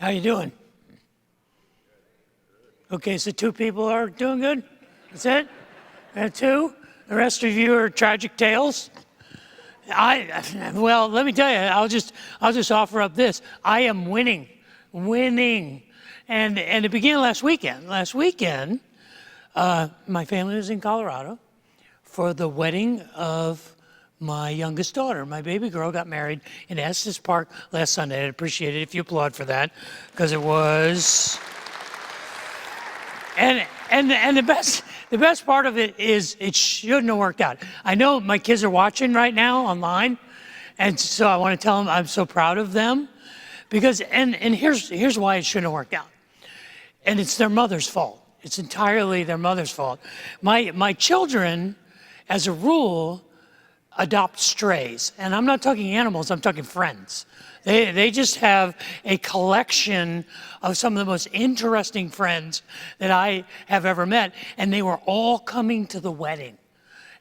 How you doing? Okay, so 2 people are doing good? That's it? 2? The rest of you are tragic tales? Well, let me tell you, I'll just offer up this. I am winning. And it began last weekend. Last weekend, my family was in Colorado for the wedding of my youngest daughter. My baby girl got married in Estes Park last Sunday. I'd appreciate it if you applaud for that, because it was. And the best part of it is it shouldn't have worked out. I know my kids are watching right now online, and so I want to tell them I'm so proud of them, because and here's why it shouldn't have worked out. And it's their mother's fault. It's entirely their mother's fault. My children, as a rule, adopt strays. And I'm not talking animals, I'm talking friends. They just have a collection of some of the most interesting friends that I have ever met. And they were all coming to the wedding.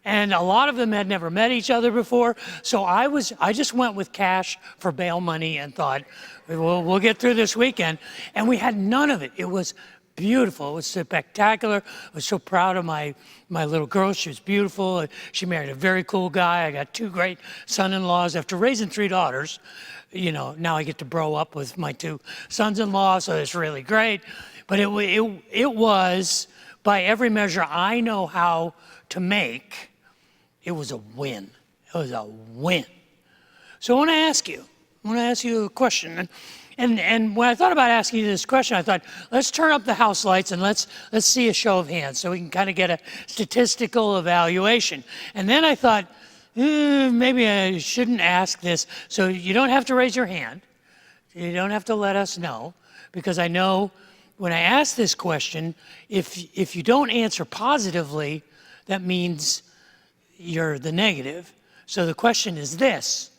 And a lot of them had never met each other before. So I just went with cash for bail money and thought, we'll get through this weekend. And we had none of it. It was beautiful. It was spectacular. I was so proud of my little girl. She was beautiful. She married a very cool guy. I got 2 great son-in-laws. After raising 3 daughters, now I get to bro up with my 2 sons-in-law, so it's really great. But it was, by every measure I know how to make, it was a win. It was a win. So I want to ask you a question. And when I thought about asking you this question, I thought, let's turn up the house lights and let's see a show of hands so we can kind of get a statistical evaluation. And then I thought, maybe I shouldn't ask this. So you don't have to raise your hand. You don't have to let us know, because I know when I ask this question, if you don't answer positively, that means you're the negative. So the question is this: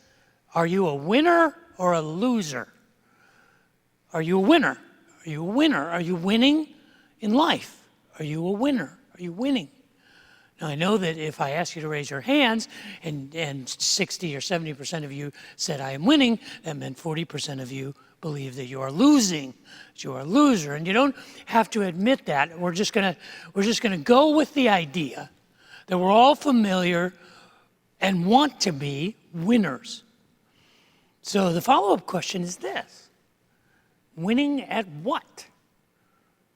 are you a winner or a loser? Are you a winner? Are you a winner? Are you winning in life? Are you a winner? Are you winning? Now, I know that if I ask you to raise your hands and 60 or 70% of you said I am winning, that meant 40% of you believe that you are losing, that you are a loser. And you don't have to admit that. We're just gonna go with the idea that we're all familiar and want to be winners. So the follow-up question is this: winning at what?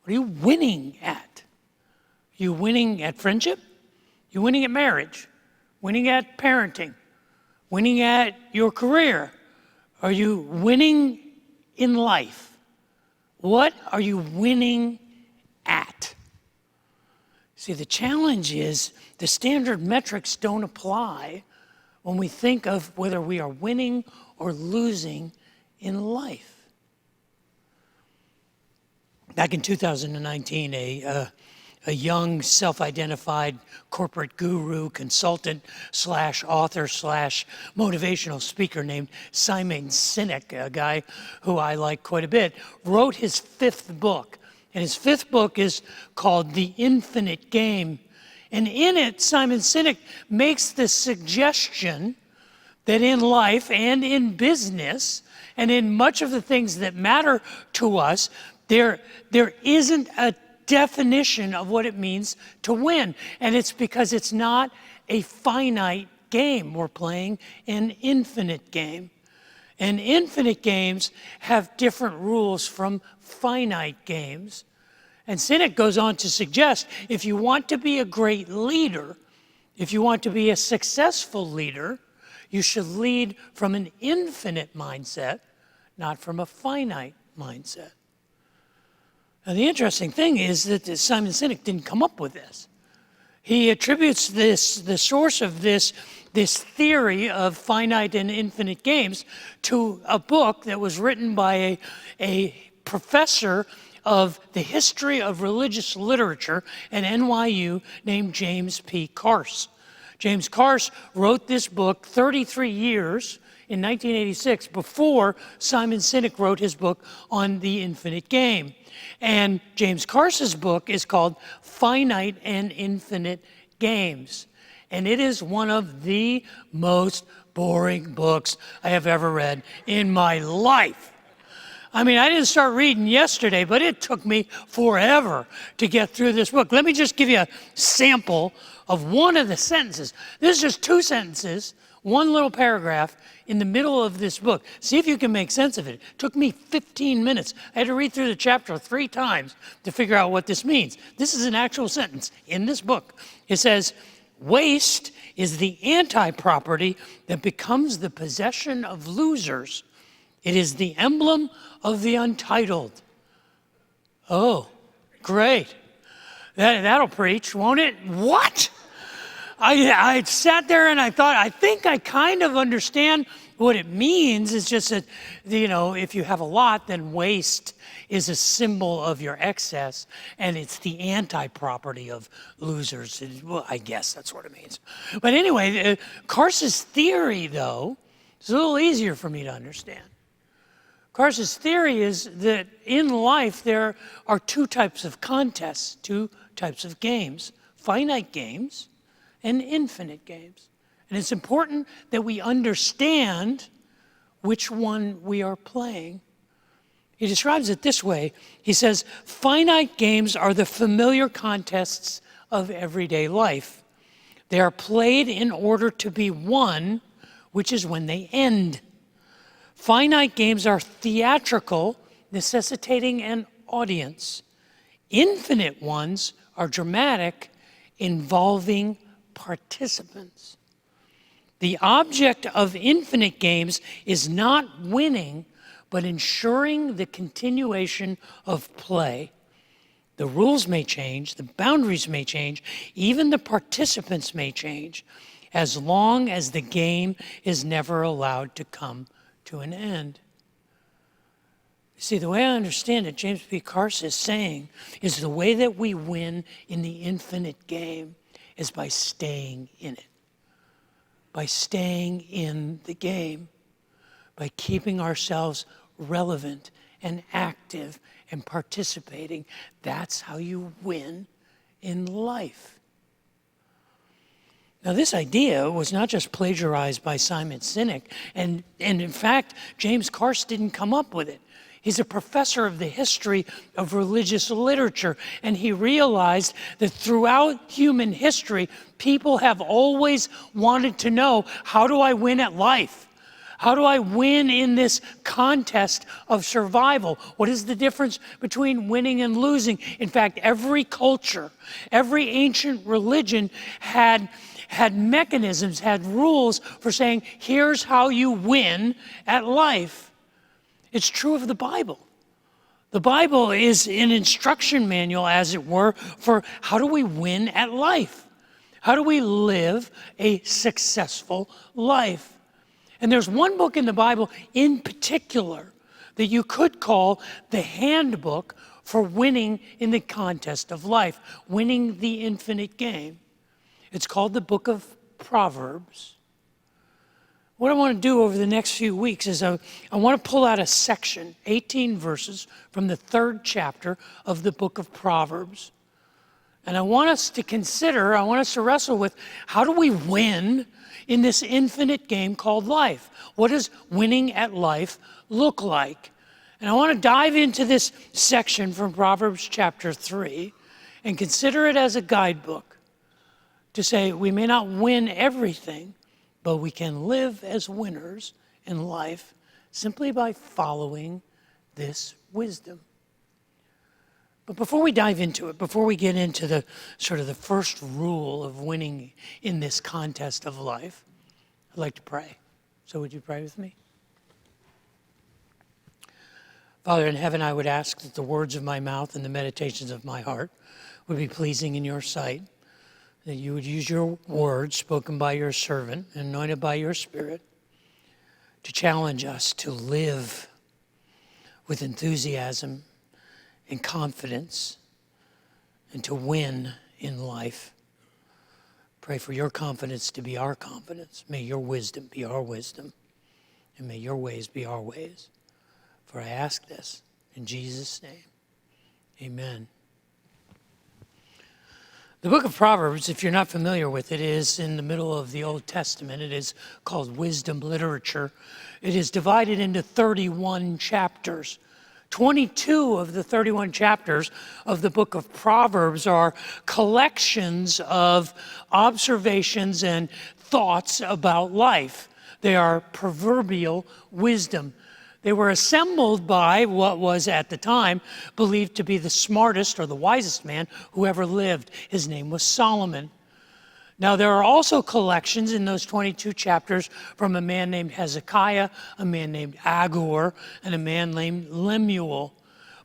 What are you winning at? Are you winning at friendship? Are you winning at marriage? Winning at parenting? Winning at your career? Are you winning in life? What are you winning at? See, the challenge is the standard metrics don't apply when we think of whether we are winning or losing in life. Back in 2019, a young self-identified corporate guru, consultant / author / motivational speaker named Simon Sinek, a guy who I like quite a bit, wrote his 5th book. And his 5th book is called The Infinite Game. And in it, Simon Sinek makes the suggestion that in life and in business and in much of the things that matter to us, there isn't a definition of what it means to win. And it's because it's not a finite game. We're playing an infinite game. And infinite games have different rules from finite games. And Sinek goes on to suggest, if you want to be a great leader, if you want to be a successful leader, you should lead from an infinite mindset, not from a finite mindset. Now, the interesting thing is that Simon Sinek didn't come up with this. He attributes the source of this theory of finite and infinite games to a book that was written by a professor of the history of religious literature at NYU named James P. Carse. James Carse wrote this book 33 years in 1986 before Simon Sinek wrote his book on the infinite game. And James Carse's book is called Finite and Infinite Games. And it is one of the most boring books I have ever read in my life. I mean, I didn't start reading yesterday, but it took me forever to get through this book. Let me just give you a sample of one of the sentences. This is just 2 sentences, one little paragraph in the middle of this book. See if you can make sense of it. It took me 15 minutes. I had to read through the chapter 3 times to figure out what this means. This is an actual sentence in this book. It says, waste is the anti-property that becomes the possession of losers. It is the emblem of the untitled. Oh, great. That'll preach, won't it? What? I sat there and I thought, I think I kind of understand what it means. It's just that, if you have a lot, then waste is a symbol of your excess, and it's the anti-property of losers. Well, I guess that's what it means. But anyway, Carse's theory, though, is a little easier for me to understand. Carse's theory is that in life there are 2 types of contests, 2 types of games, finite games and infinite games. And it's important that we understand which one we are playing. He describes it this way. He says, finite games are the familiar contests of everyday life. They are played in order to be won, which is when they end. Finite games are theatrical, necessitating an audience. Infinite ones are dramatic, involving participants. The object of infinite games is not winning, but ensuring the continuation of play. The rules may change, the boundaries may change, even the participants may change, as long as the game is never allowed to come to an end. See, the way I understand it, James P. Carse is saying, is the way that we win in the infinite game is by staying in it, by staying in the game, by keeping ourselves relevant and active and participating. That's how you win in life. Now, this idea was not just plagiarized by Simon Sinek, and in fact, James Carse didn't come up with it. He's a professor of the history of religious literature, and he realized that throughout human history, people have always wanted to know, how do I win at life? How do I win in this contest of survival? What is the difference between winning and losing? In fact, every culture, every ancient religion had mechanisms, had rules for saying, here's how you win at life. It's true of the Bible. The Bible is an instruction manual, as it were, for how do we win at life? How do we live a successful life? And there's one book in the Bible in particular that you could call the handbook for winning in the contest of life, winning the infinite game. It's called the book of Proverbs. What I want to do over the next few weeks is I want to pull out a section, 18 verses from the 3rd chapter of the book of Proverbs. And I want us to wrestle with, how do we win in this infinite game called life? What does winning at life look like? And I want to dive into this section from Proverbs chapter 3 and consider it as a guidebook to say we may not win everything, but we can live as winners in life simply by following this wisdom. But before we dive into it, before we get into the first rule of winning in this contest of life, I'd like to pray. So would you pray with me? Father in heaven, I would ask that the words of my mouth and the meditations of my heart would be pleasing in your sight, that you would use your words spoken by your servant, anointed by your Spirit, to challenge us to live with enthusiasm and confidence and to win in life. Pray for your confidence to be our confidence. May your wisdom be our wisdom, and may your ways be our ways. For I ask this in Jesus' name. Amen. The book of Proverbs, if you're not familiar with it, is in the middle of the Old Testament. It is called wisdom literature. It is divided into 31 chapters. 22 of the 31 chapters of the book of Proverbs are collections of observations and thoughts about life. They are proverbial wisdom. They were assembled by what was at the time believed to be the smartest or the wisest man who ever lived. His name was Solomon. Now, there are also collections in those 22 chapters from a man named Hezekiah, a man named Agur, and a man named Lemuel.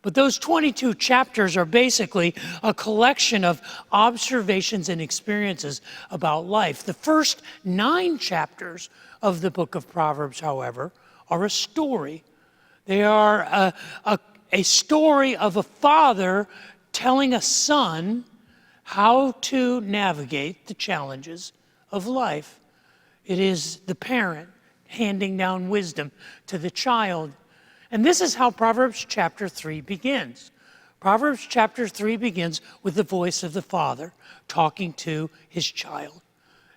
But those 22 chapters are basically a collection of observations and experiences about life. The first 9 chapters of the book of Proverbs, however, are a story. They are a story of a father telling a son how to navigate the challenges of life. It is the parent handing down wisdom to the child. And this is how Proverbs chapter 3 begins. Proverbs chapter 3 begins with the voice of the father talking to his child.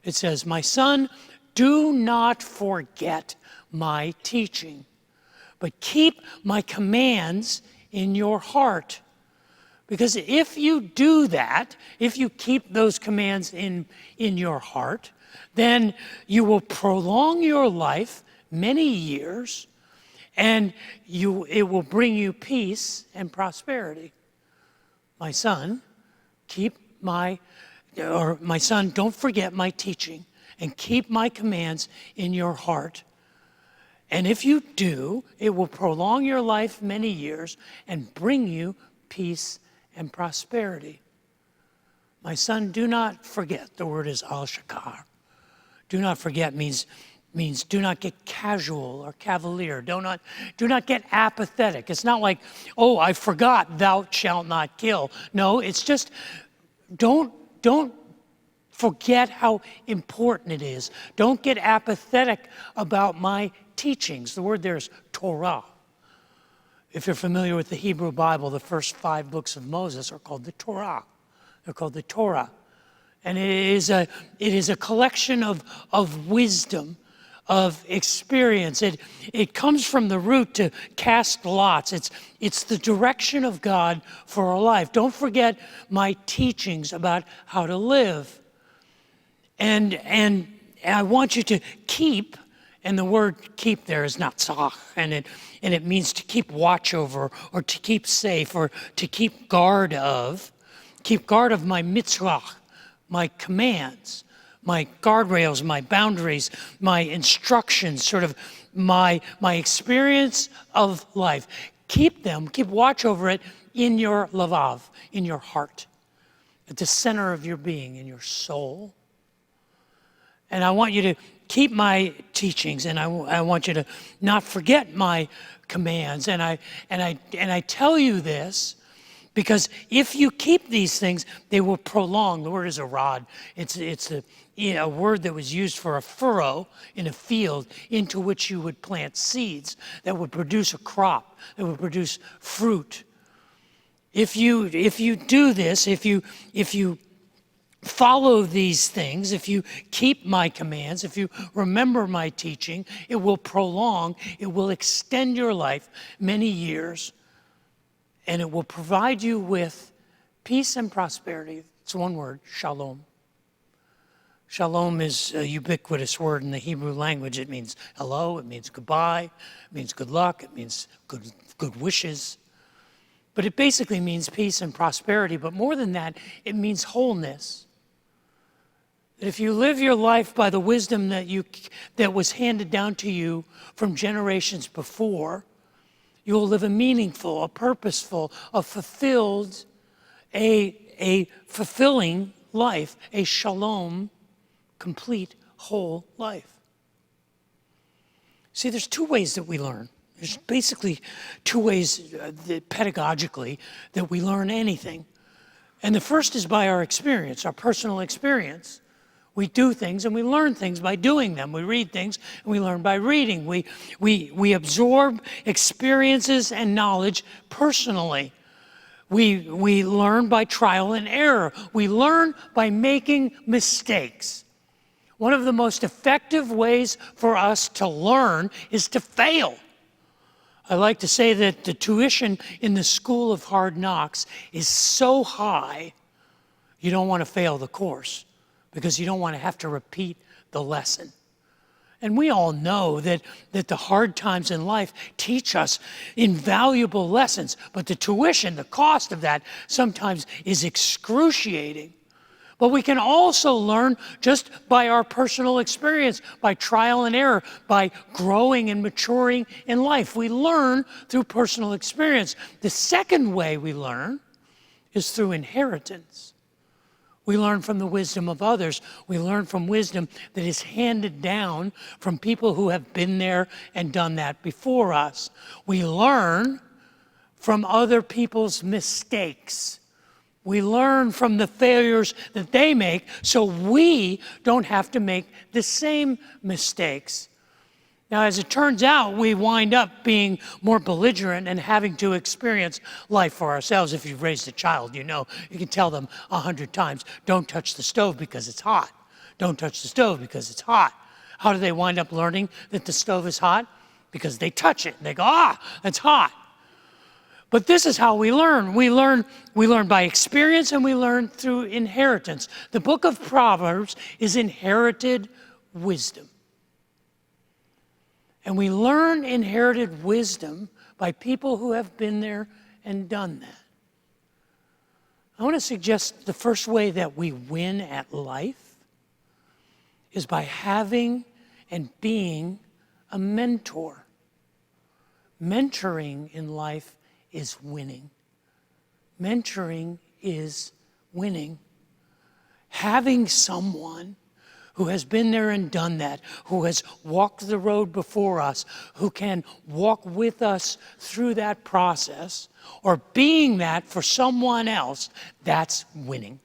It says, "My son, do not forget my teaching, but keep my commands in your heart." Because if you do that, if you keep those commands in your heart, then you will prolong your life many years, and it will bring you peace and prosperity. My son, my son, don't forget my teaching and keep my commands in your heart. And if you do, it will prolong your life many years and bring you peace and prosperity. My son, do not forget. The word is al-shakar. Do not forget means do not get casual or cavalier. Do not get apathetic. It's not like, oh, I forgot, thou shalt not kill. No, it's just don't forget how important it is. Don't get apathetic about my teachings. The word there is Torah. If you're familiar with the Hebrew Bible, the first 5 books of Moses are called the Torah. They're called the Torah. And it is a collection of wisdom, of experience. It comes from the root to cast lots. It's the direction of God for our life. Don't forget my teachings about how to live. And I want you to keep. And the word keep there is natzach, and it means to keep watch over, or to keep safe, or to keep guard of. Keep guard of my mitzvah, my commands, my guardrails, my boundaries, my instructions, sort of my experience of life. Keep them, keep watch over it in your lavav, in your heart, at the center of your being, in your soul. And I want you to keep my teachings, and I want you to not forget my commands. And I tell you this because if you keep these things, they will prolong. The word is a rod. It's a word that was used for a furrow in a field into which you would plant seeds that would produce a crop, that would produce fruit. If you do this, if you follow these things, if you keep my commands, if you remember my teaching, it will prolong, it will extend your life many years, and it will provide you with peace and prosperity. It's one word, shalom. Shalom is a ubiquitous word in the Hebrew language. It means hello, it means goodbye, it means good luck, it means good wishes. But it basically means peace and prosperity. But more than that, it means wholeness. That if you live your life by the wisdom that was handed down to you from generations before, you will live a meaningful, a purposeful, a fulfilled, a fulfilling life, a shalom, complete, whole life. See, there's 2 ways that we learn. There's basically 2 ways pedagogically that we learn anything. And the first is by our experience, our personal experience. We do things and we learn things by doing them. We read things and we learn by reading. We absorb experiences and knowledge personally. We learn by trial and error. We learn by making mistakes. One of the most effective ways for us to learn is to fail. I like to say that the tuition in the school of hard knocks is so high, you don't want to fail the course because you don't want to have to repeat the lesson. And we all know that the hard times in life teach us invaluable lessons, but the tuition, the cost of that sometimes is excruciating. But we can also learn just by our personal experience, by trial and error, by growing and maturing in life. We learn through personal experience. The second way we learn is through inheritance. We learn from the wisdom of others. We learn from wisdom that is handed down from people who have been there and done that before us. We learn from other people's mistakes. We learn from the failures that they make so we don't have to make the same mistakes. Now, as it turns out, we wind up being more belligerent and having to experience life for ourselves. If you've raised a child, you know, you can tell them 100 times, don't touch the stove because it's hot. Don't touch the stove because it's hot. How do they wind up learning that the stove is hot? Because they touch it and they go, it's hot. But this is how we learn. We learn by experience and we learn through inheritance. The book of Proverbs is inherited wisdom. And we learn inherited wisdom by people who have been there and done that. I want to suggest the first way that we win at life is by having and being a mentor. Mentoring in life is winning. Mentoring is winning. Having someone who has been there and done that, who has walked the road before us, who can walk with us through that process, or being that for someone else, that's winning.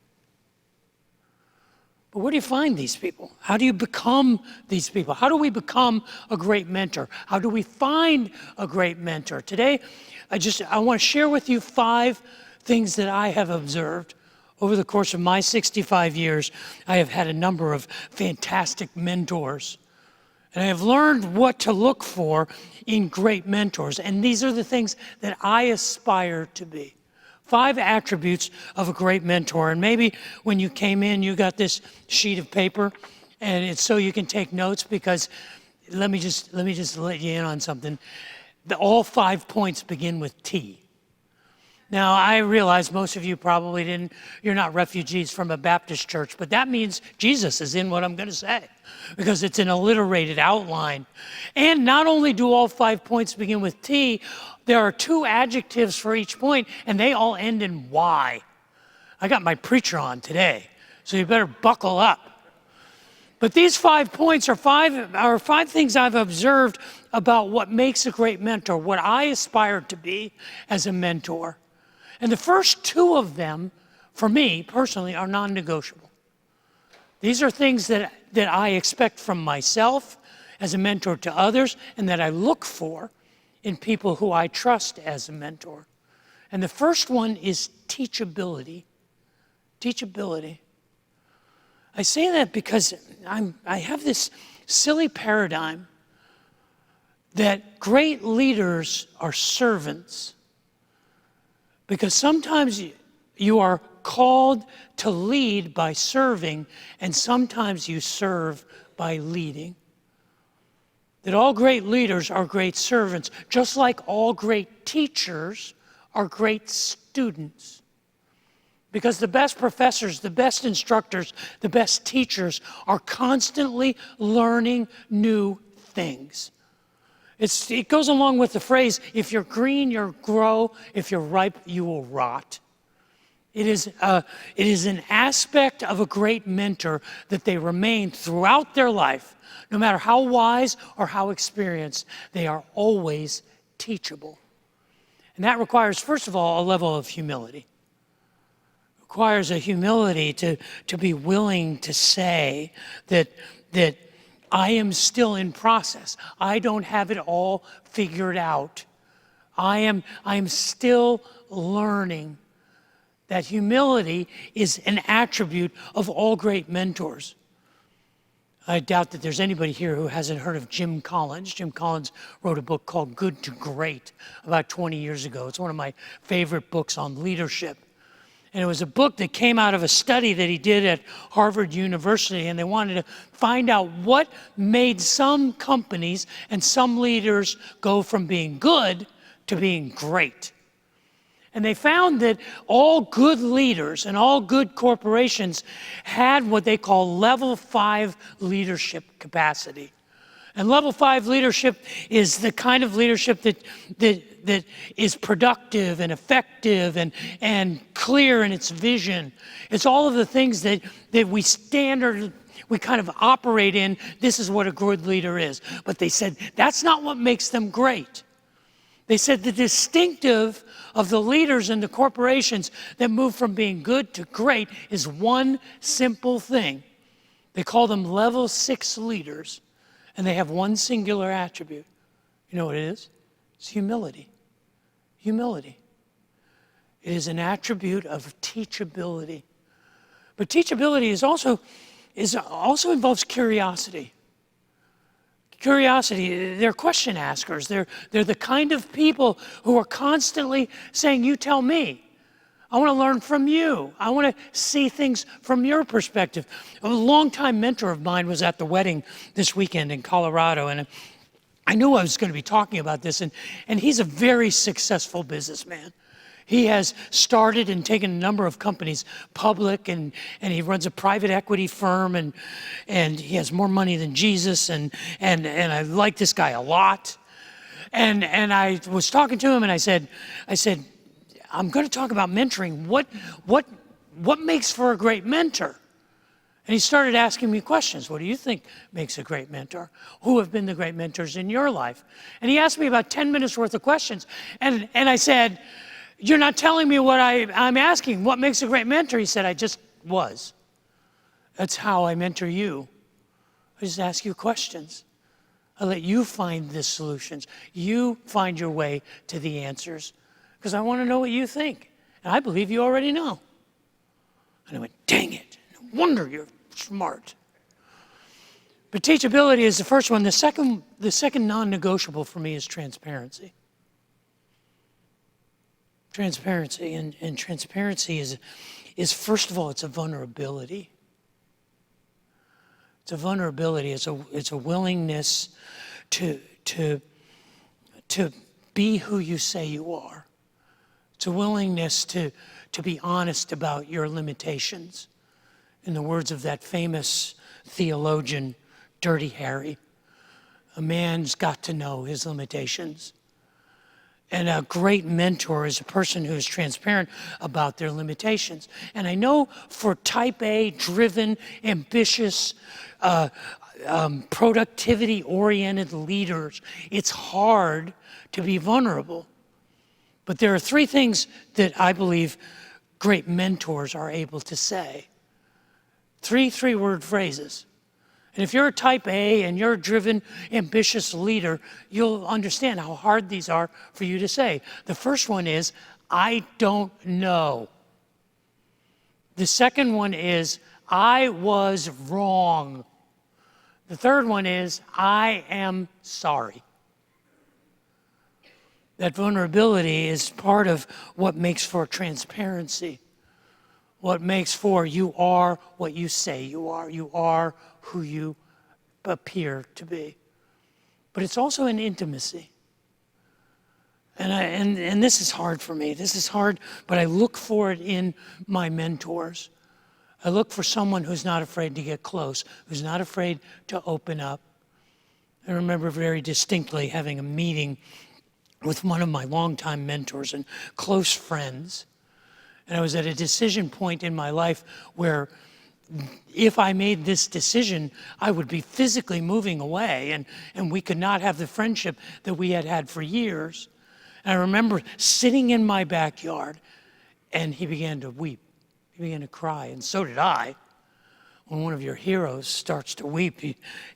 But where do you find these people? How do you become these people? How do we become a great mentor? How do we find a great mentor? Today, I want to share with you 5 things that I have observed. Over the course of my 65 years, I have had a number of fantastic mentors. And I have learned what to look for in great mentors. And these are the things that I aspire to be. 5 attributes of a great mentor. And maybe when you came in, you got this sheet of paper, and it's so you can take notes, because let me just let you in on something. All 5 points begin with T. Now, I realize most of you probably you're not refugees from a Baptist church, but that means Jesus is in what I'm going to say, because it's an alliterated outline. And not only do all 5 points begin with T, there are 2 adjectives for each point, and they all end in Y. I got my preacher on today, so you better buckle up. But these 5 points are five things I've observed about what makes a great mentor, what I aspire to be as a mentor. And the first 2 of them, for me personally, are non-negotiable. These are things that I expect from myself as a mentor to others, and that I look for in people who I trust as a mentor. And the first one is teachability. Teachability. I say that because I have this silly paradigm that great leaders are servants. Because sometimes you are called to lead by serving, and sometimes you serve by leading. That all great leaders are great servants, just like all great teachers are great students. Because the best professors, the best instructors, the best teachers are constantly learning new things. It goes along with the phrase, if you're green, you'll grow. If you're ripe, you will rot. It is an aspect of a great mentor that they remain throughout their life. No matter how wise or how experienced, they are always teachable. And that requires, first of all, a level of humility. It requires a humility to be willing to say that I am still in process. I don't have it all figured out. I am still learning. That humility is an attribute of all great mentors. I doubt that there's anybody here who hasn't heard of Jim Collins. Jim Collins wrote a book called Good to Great about 20 years ago. It's one of my favorite books on leadership. And it was a book that came out of a study that he did at Harvard University, and they wanted to find out what made some companies and some leaders go from being good to being great. And they found that all good leaders and all good corporations had what they call level 5 leadership capacity. And level 5 leadership is the kind of leadership that is productive and effective and clear in its vision. It's all of the things that we kind of operate in. This is what a good leader is. But they said that's not what makes them great. They said the distinctive of the leaders in the corporations that move from being good to great is one simple thing. They call them level 6 leaders, and they have one singular attribute. You know what it is? It's humility. Humility. It is an attribute of teachability. But teachability also involves curiosity. Curiosity, they're question askers. They're the kind of people who are constantly saying, you tell me. I want to learn from you. I want to see things from your perspective. A longtime mentor of mine was at the wedding this weekend in Colorado, and I knew I was going to be talking about this, and he's a very successful businessman. He has started and taken a number of companies public, and he runs a private equity firm, and he has more money than Jesus, and I like this guy a lot. And I was talking to him, and I said, I'm going to talk about mentoring. What makes for a great mentor? And he started asking me questions. What do you think makes a great mentor? Who have been the great mentors in your life? And he asked me about 10 minutes worth of questions, and I said, you're not telling me what I'm asking. What makes a great mentor? He said, I just was. That's how I mentor you. I just ask you questions. I let you find the solutions. You find your way to the answers, because I want to know what you think. And I believe you already know. And I went, dang it. No wonder you're smart. But teachability is the first one. The second non-negotiable for me is transparency. Transparency, and transparency is first of all, it's a vulnerability. It's a vulnerability. It's a willingness to be who you say you are. It's a willingness to be honest about your limitations. In the words of that famous theologian, Dirty Harry, a man's got to know his limitations. And a great mentor is a person who is transparent about their limitations. And I know for type A, driven, ambitious, productivity-oriented leaders, it's hard to be vulnerable. But there are 3 things that I believe great mentors are able to say. 3 three-word phrases. And if you're a type A and you're a driven, ambitious leader, you'll understand how hard these are for you to say. The first one is, I don't know. The second one is, I was wrong. The third one is, I am sorry. That vulnerability is part of what makes for transparency. What makes for you are what you say you are. You are who you appear to be. But it's also an intimacy. And this is hard for me. This is hard, but I look for it in my mentors. I look for someone who's not afraid to get close, who's not afraid to open up. I remember very distinctly having a meeting with one of my longtime mentors and close friends. And I was at a decision point in my life where if I made this decision, I would be physically moving away, and we could not have the friendship that we had had for years. And I remember sitting in my backyard, and he began to weep. He began to cry, and so did I. When one of your heroes starts to weep,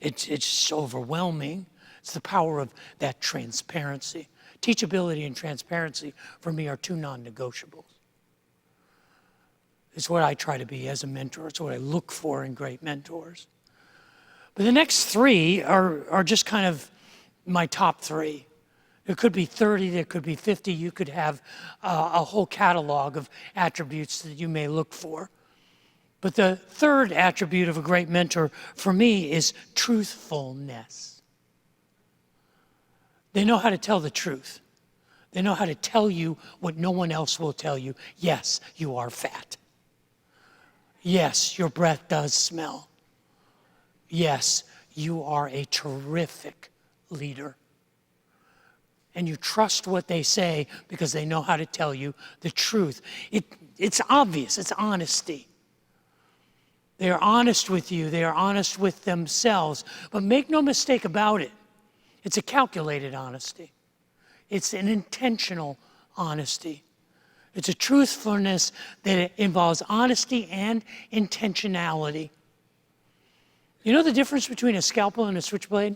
it's just overwhelming. It's the power of that transparency. Teachability and transparency, for me, are 2 non-negotiables. It's what I try to be as a mentor. It's what I look for in great mentors. But the next three are just kind of my top three. There could be 30, there could be 50. You could have a whole catalog of attributes that you may look for. But the third attribute of a great mentor for me is truthfulness. They know how to tell the truth. They know how to tell you what no one else will tell you. Yes, you are fat. Yes, your breath does smell. Yes, you are a terrific leader. And you trust what they say because they know how to tell you the truth. It's obvious, it's honesty. They are honest with you, they are honest with themselves. But make no mistake about it, it's a calculated honesty. It's an intentional honesty. It's a truthfulness that involves honesty and intentionality. You know the difference between a scalpel and a switchblade?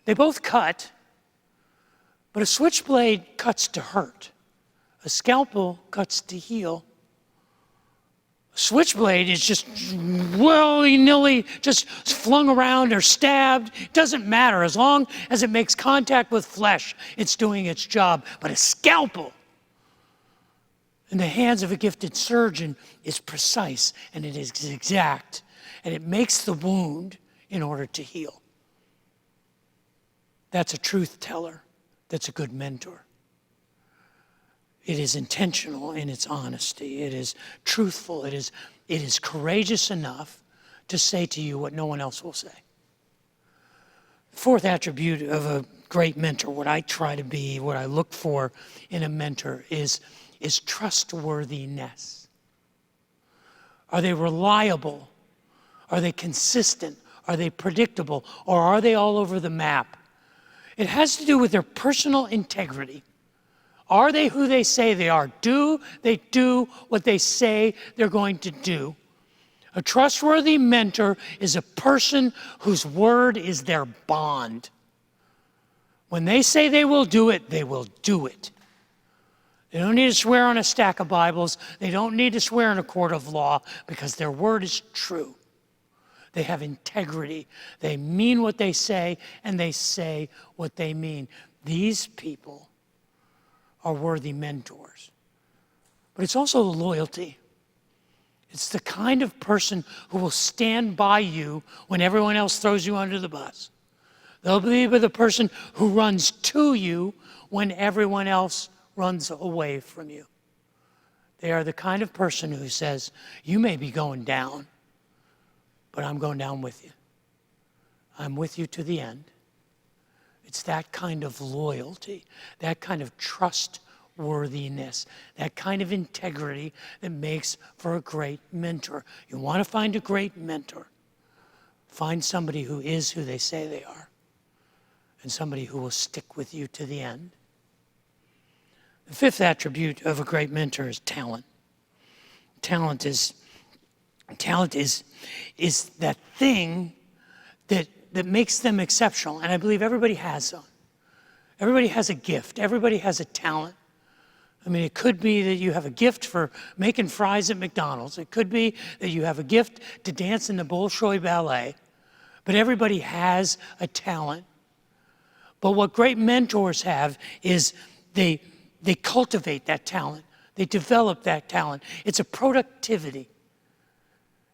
They both cut, but a switchblade cuts to hurt. A scalpel cuts to heal. A switchblade is just willy-nilly, just flung around or stabbed. It doesn't matter. As long as it makes contact with flesh, it's doing its job. But a scalpel in the hands of a gifted surgeon is precise and it is exact. And it makes the wound in order to heal. That's a truth teller. That's a good mentor. It is intentional in its honesty. It is truthful. It is courageous enough to say to you what no one else will say. The fourth attribute of a great mentor, what I try to be, what I look for in a mentor is trustworthiness. Are they reliable? Are they consistent? Are they predictable? Or are they all over the map? It has to do with their personal integrity. Are they who they say they are? Do they do what they say they're going to do? A trustworthy mentor is a person whose word is their bond. When they say they will do it, they will do it. They don't need to swear on a stack of Bibles. They don't need to swear in a court of law because their word is true. They have integrity. They mean what they say, and they say what they mean. These people are worthy mentors. But it's also loyalty. It's the kind of person who will stand by you when everyone else throws you under the bus. They'll be the person who runs to you when everyone else runs away from you. They are the kind of person who says, you may be going down, but I'm going down with you. I'm with you to the end. It's that kind of loyalty, that kind of trustworthiness, that kind of integrity that makes for a great mentor. You want to find a great mentor, find somebody who is who they say they are, and somebody who will stick with you to the end. The fifth attribute of a great mentor is talent. Talent is that thing that makes them exceptional. And I believe everybody has them. Everybody has a gift. Everybody has a talent. I mean, it could be that you have a gift for making fries at McDonald's. It could be that you have a gift to dance in the Bolshoi Ballet. But everybody has a talent. But what great mentors have is they cultivate that talent. They develop that talent. It's a productivity.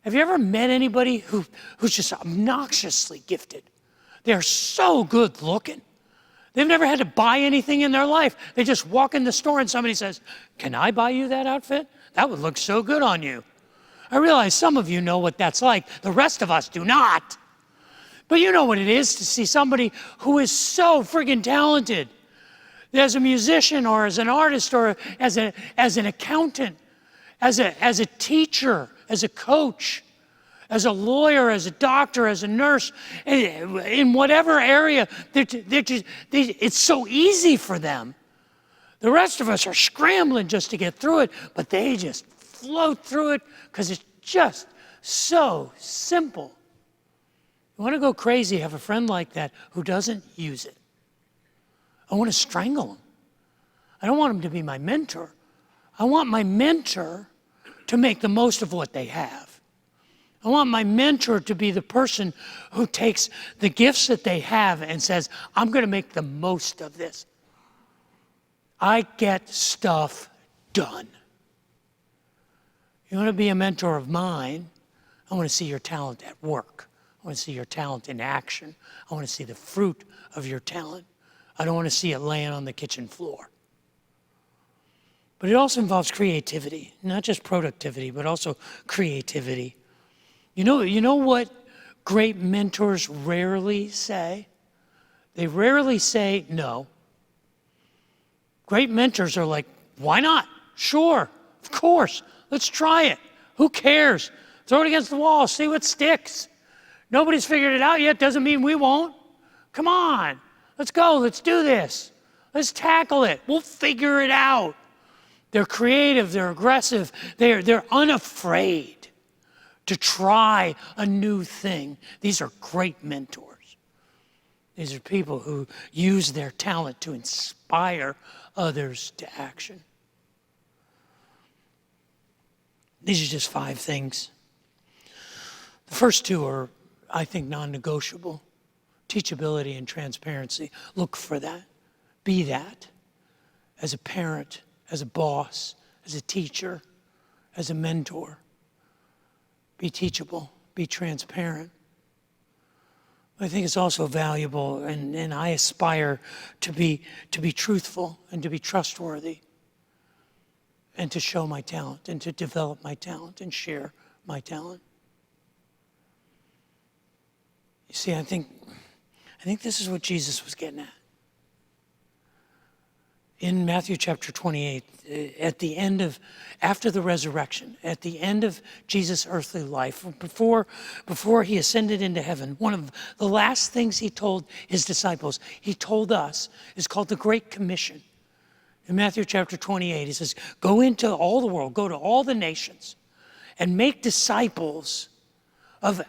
Have you ever met anybody who's just obnoxiously gifted? They're so good looking. They've never had to buy anything in their life. They just walk in the store and somebody says, can I buy you that outfit? That would look so good on you. I realize some of you know what that's like. The rest of us do not. But you know what it is to see somebody who is so friggin' talented. As a musician or as an artist or as an accountant, as a teacher, as a coach, as a lawyer, as a doctor, as a nurse, in whatever area, it's so easy for them. The rest of us are scrambling just to get through it, but they just float through it because it's just so simple. You want to go crazy, have a friend like that who doesn't use it. I want to strangle him. I don't want him to be my mentor. I want my mentor to make the most of what they have. I want my mentor to be the person who takes the gifts that they have and says, I'm going to make the most of this. I get stuff done. You want to be a mentor of mine? I want to see your talent at work. I want to see your talent in action. I want to see the fruit of your talent. I don't want to see it laying on the kitchen floor. But it also involves creativity, not just productivity, but also creativity. You know what great mentors rarely say? They rarely say no. Great mentors are like, why not? Sure, of course, let's try it. Who cares? Throw it against the wall, see what sticks. Nobody's figured it out yet, doesn't mean we won't. Come on, let's go, let's do this. Let's tackle it, we'll figure it out. They're creative, they're aggressive, they're unafraid to try a new thing. These are great mentors. These are people who use their talent to inspire others to action. These are just 5 things. The first 2 are, I think, non-negotiable. Teachability and transparency. Look for that. Be that. As a parent, as a boss, as a teacher, as a mentor. Be teachable. Be transparent. I think it's also valuable, and I aspire to be truthful and to be trustworthy and to show my talent and to develop my talent and share my talent. You see, I think this is what Jesus was getting at. In Matthew chapter 28, at the end after the resurrection, at the end of Jesus' earthly life, before he ascended into heaven, one of the last things he told his disciples, he told us, is called the Great Commission. In Matthew chapter 28, he says, go into all the world, go to all the nations, and make disciples of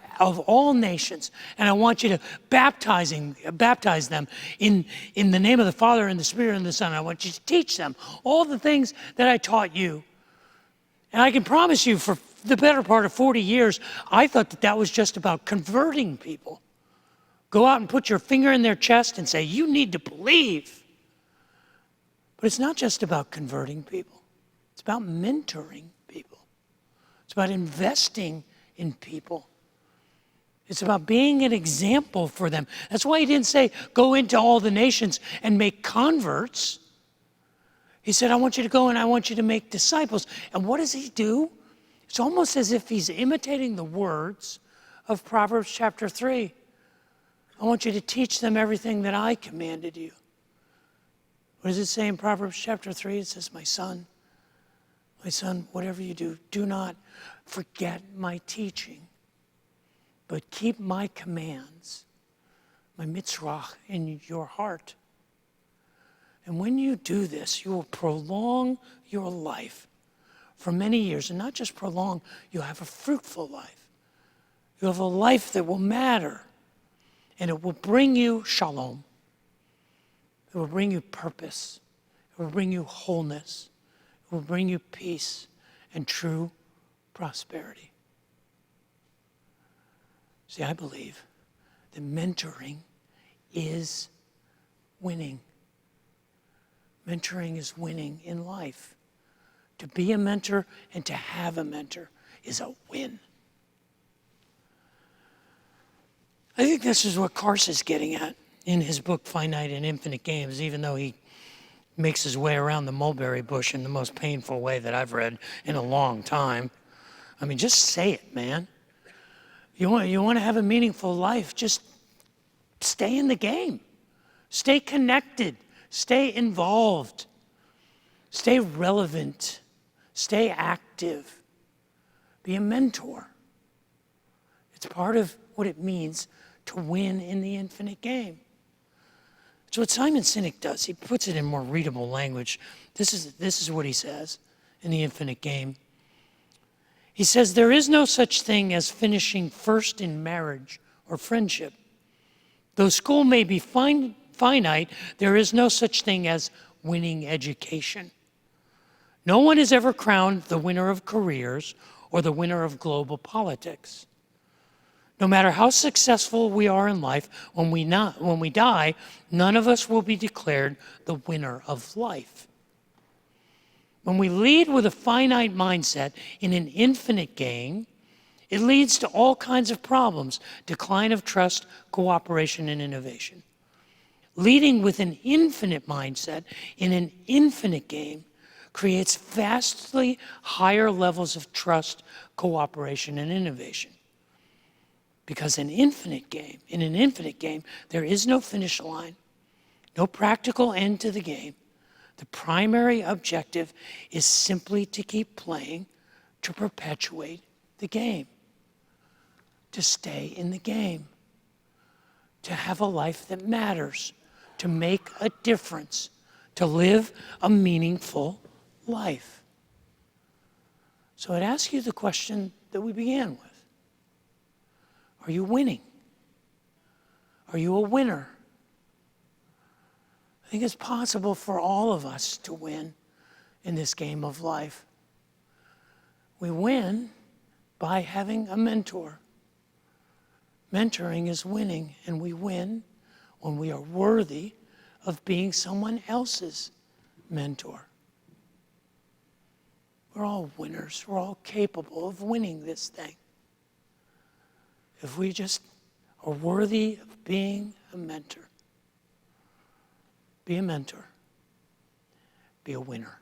all nations. And I want you to baptize them in the name of the Father and the Spirit and the Son. I want you to teach them all the things that I taught you. And I can promise you, for the better part of 40 years, I thought that was just about converting people. Go out and put your finger in their chest and say, you need to believe. But it's not just about converting people. It's about mentoring people. It's about investing in people. It's about being an example for them. That's why he didn't say, go into all the nations and make converts. He said, I want you to go and I want you to make disciples. And what does he do? It's almost as if he's imitating the words of Proverbs chapter 3. I want you to teach them everything that I commanded you. What does it say in Proverbs chapter 3? It says, my son, whatever you do, do not forget my teaching, but keep my commands, my mitzvah, in your heart. And when you do this, you will prolong your life for many years. And not just prolong, you'll have a fruitful life. You'll have a life that will matter. And it will bring you shalom. It will bring you purpose. It will bring you wholeness. It will bring you peace and true prosperity. See, I believe that mentoring is winning. Mentoring is winning in life. To be a mentor and to have a mentor is a win. I think this is what Carse is getting at in his book, Finite and Infinite Games, even though he makes his way around the mulberry bush in the most painful way that I've read in a long time. I mean, just say it, man. You want to have a meaningful life, just stay in the game. Stay connected. Stay involved. Stay relevant. Stay active. Be a mentor. It's part of what it means to win in the infinite game. It's what Simon Sinek does. He puts it in more readable language. This is what he says in the infinite game. He says, there is no such thing as finishing first in marriage or friendship. Though school may be finite, there is no such thing as winning education. No one is ever crowned the winner of careers or the winner of global politics. No matter how successful we are in life, when we die, none of us will be declared the winner of life. When we lead with a finite mindset in an infinite game, it leads to all kinds of problems: decline of trust, cooperation, and innovation. Leading with an infinite mindset in an infinite game creates vastly higher levels of trust, cooperation, and innovation. Because in an infinite game, there is no finish line, no practical end to the game. The primary objective is simply to keep playing, to perpetuate the game, to stay in the game, to have a life that matters, to make a difference, to live a meaningful life. So I'd ask you the question that we began with. Are you winning? Are you a winner? I think it's possible for all of us to win in this game of life. We win by having a mentor. Mentoring is winning, and we win when we are worthy of being someone else's mentor. We're all winners. We're all capable of winning this thing. If we just are worthy of being a mentor. Be a mentor. Be a winner.